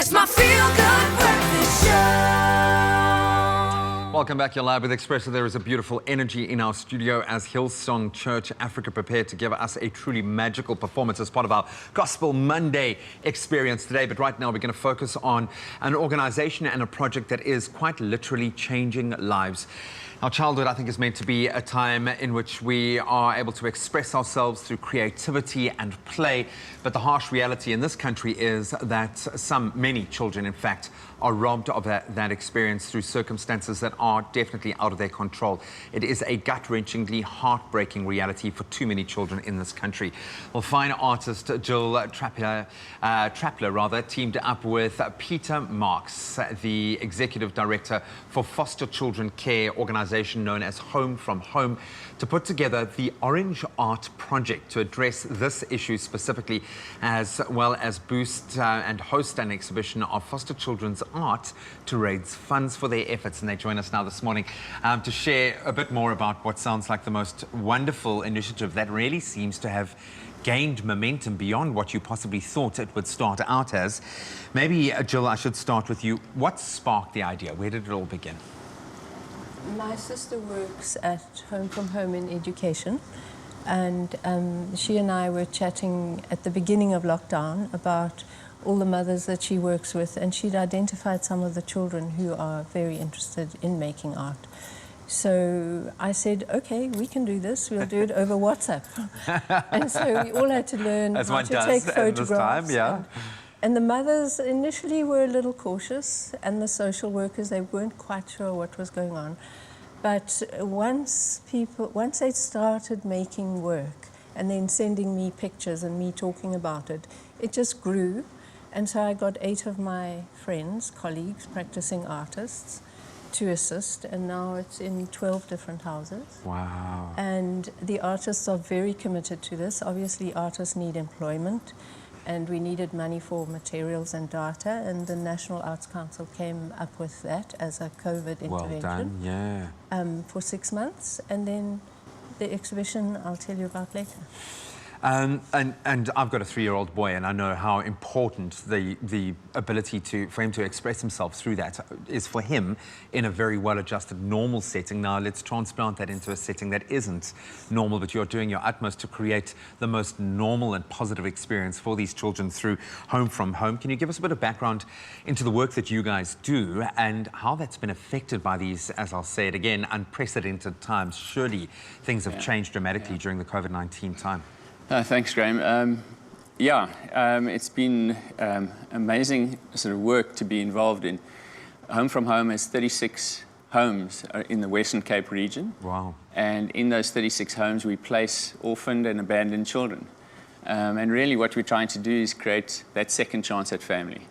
It's my feel-good breakfast show. Welcome back. You're live with Expresso. There is a beautiful energy in our studio as Hillsong Church Africa prepare to give us a truly magical performance as part of our Gospel Monday experience today. But right now we're going to focus on an organization and a project that is quite literally changing lives. Our childhood, I think, is meant to be a time in which we are able to express ourselves through creativity and play. But the harsh reality in this country is that many children, in fact, are robbed of that experience through circumstances that are definitely out of their control. It is a gut-wrenchingly heartbreaking reality for too many children in this country. Well, fine artist Jill Trappler teamed up with Peter Marx, the executive director for foster children care organization known as Home From Home, to put together the Orange Art Project to address this issue specifically, as well as boost and host an exhibition of foster children's art to raise funds for their efforts. And they join us now this morning to share a bit more about what sounds like the most wonderful initiative that really seems to have gained momentum beyond what you possibly thought it would start out as. Maybe, Jill, I should start with you. What sparked the idea? Where did it all begin? My sister works at Home From Home in education, and she and I were chatting at the beginning of lockdown about all the mothers that she works with, and she'd identified some of the children who are very interested in making art. So I said, okay, we can do this. We'll do it over WhatsApp. And so we all had to learn how to take photographs. And the mothers initially were a little cautious, and the social workers, they weren't quite sure what was going on. But once they started making work and then sending me pictures and me talking about it, it just grew. And so I got 8 of my friends, colleagues, practicing artists to assist, and now it's in 12 different houses. Wow. And the artists are very committed to this. Obviously, artists need employment, and we needed money for materials and data, and the National Arts Council came up with that as a COVID intervention. Well done, yeah. For 6 months, and then the exhibition I'll tell you about later. And I've got a 3-year-old boy, and I know how important the ability for him to express himself through that is for him in a very well-adjusted, normal setting. Now, let's transplant that into a setting that isn't normal, but you're doing your utmost to create the most normal and positive experience for these children through Home From Home. Can you give us a bit of background into the work that you guys do and how that's been affected by these, as I'll say it again, unprecedented times? Surely things have changed dramatically during the COVID-19 time. Thanks, Graham. It's been amazing sort of work to be involved in. Home From Home has 36 homes in the Western Cape region. Wow. And in those 36 homes, we place orphaned and abandoned children. And really what we're trying to do is create that second chance at family.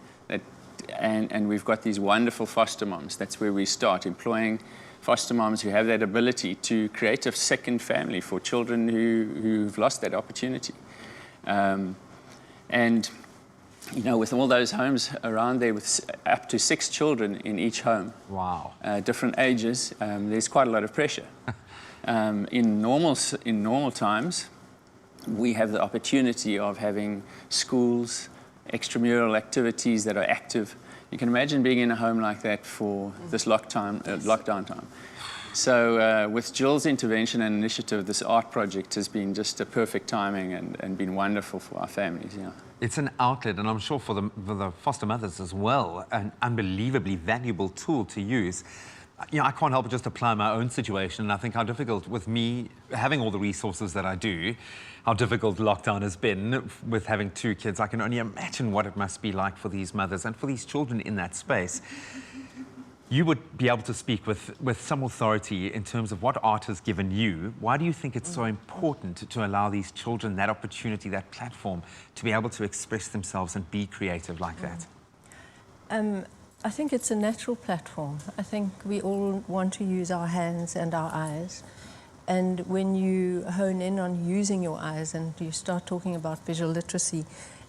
And we've got these wonderful foster moms. That's where we start, employing foster moms who have that ability to create a second family for children who've lost that opportunity. And, you know, with all those homes around there with up to 6 children in each home, wow, different ages, there's quite a lot of pressure. In normal times, we have the opportunity of having schools, extramural activities that are active. You can imagine being in a home like that for this lockdown time. So with Jill's intervention and initiative, this art project has been just a perfect timing and been wonderful for our families. Yeah. It's an outlet, and I'm sure for the foster mothers as well, an unbelievably valuable tool to use. You know, I can't help but just apply my own situation, and I think how difficult, with me having all the resources that I do, how difficult lockdown has been with having 2 kids. I can only imagine what it must be like for these mothers and for these children in that space. You would be able to speak with some authority in terms of what art has given you. Why do you think it's so important to allow these children that opportunity, that platform, to be able to express themselves and be creative like that? I think it's a natural platform. I think we all want to use our hands and our eyes. And when you hone in on using your eyes and you start talking about visual literacy,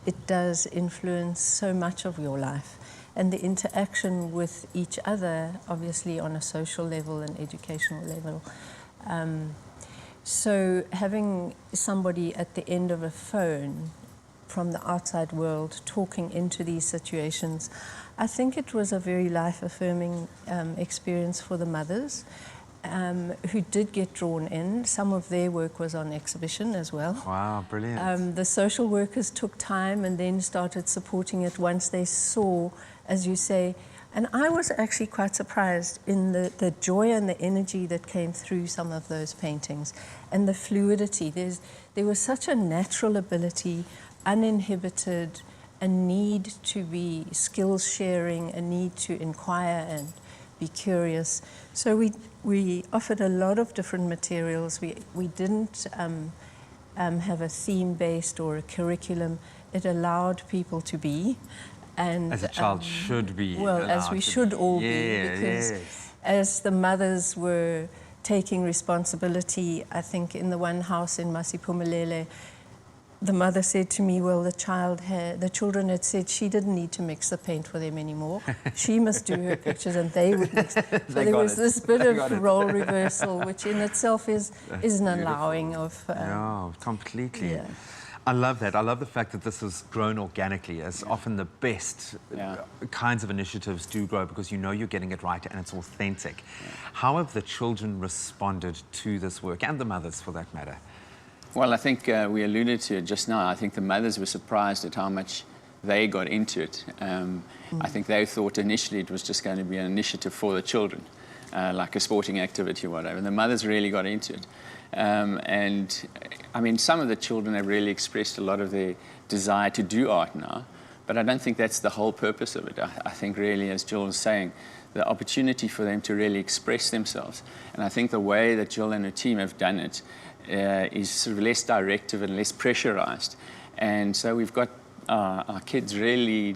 it does influence so much of your life. And the interaction with each other, obviously on a social level and educational level. So having somebody at the end of a phone from the outside world talking into these situations. I think it was a very life-affirming experience for the mothers who did get drawn in. Some of their work was on exhibition as well. Wow, brilliant. The social workers took time and then started supporting it once they saw, as you say, and I was actually quite surprised in the joy and the energy that came through some of those paintings and the fluidity. There was such a natural ability, uninhibited, a need to be skills sharing, a need to inquire and be curious. So we offered a lot of different materials. We didn't have a theme-based or a curriculum. It allowed people to be. And, as a child should be. Well, as we should all be, because as the mothers were taking responsibility, I think in the one house in Masiphumelele, the mother said to me, well, the children had said she didn't need to mix the paint for them anymore. She must do her pictures and they would mix. So there was this bit of role reversal, which in itself is an allowing of... yeah, completely. Yeah. I love that. I love the fact that this has grown organically, as often the best kinds of initiatives do grow because you know you're getting it right and it's authentic. Yeah. How have the children responded to this work, and the mothers for that matter? Well, I think we alluded to it just now. I think the mothers were surprised at how much they got into it. I think they thought initially it was just going to be an initiative for the children, like a sporting activity or whatever. The mothers really got into it. And I mean, some of the children have really expressed a lot of their desire to do art now, but I don't think that's the whole purpose of it. I think really, as Jill was saying, the opportunity for them to really express themselves. And I think the way that Jill and her team have done it is sort of less directive and less pressurized. And so we've got our kids really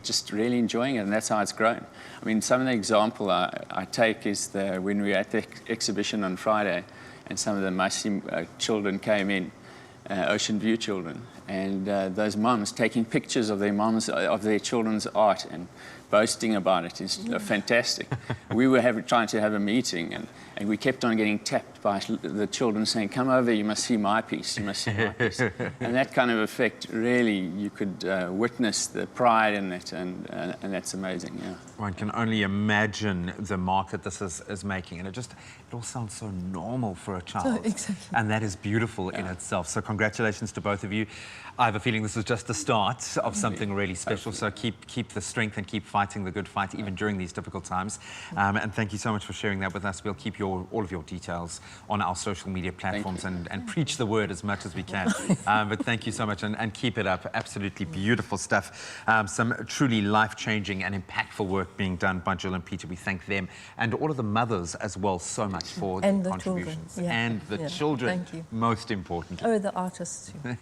enjoying it, and that's how it's grown. I mean, some of the example I take is when we were at the exhibition on Friday, and some of the Masi children came in, Ocean View children, and those mums taking pictures of their children's art and boasting about it is fantastic. We were trying to have a meeting, and we kept on getting tapped by the children saying, come over, you must see my piece, you must see my piece. And that kind of effect, really, you could witness the pride in it, and that's amazing, yeah. One can only imagine the mark that this is making, and it all sounds so normal for a child. Oh, exactly. And that is beautiful in itself. So congratulations to both of you. I have a feeling this is just the start of something really special, so keep the strength and keep fighting the good fight even during these difficult times. And thank you so much for sharing that with us. We'll keep all of your details on our social media platforms and preach the word as much as we can. But thank you so much, and keep it up. Absolutely beautiful stuff. Some truly life-changing and impactful work being done by Jill and Peter. We thank them and all of the mothers as well so much for their contributions. Children. Yeah. And the children, Thank you. most importantly. Oh, the artists too.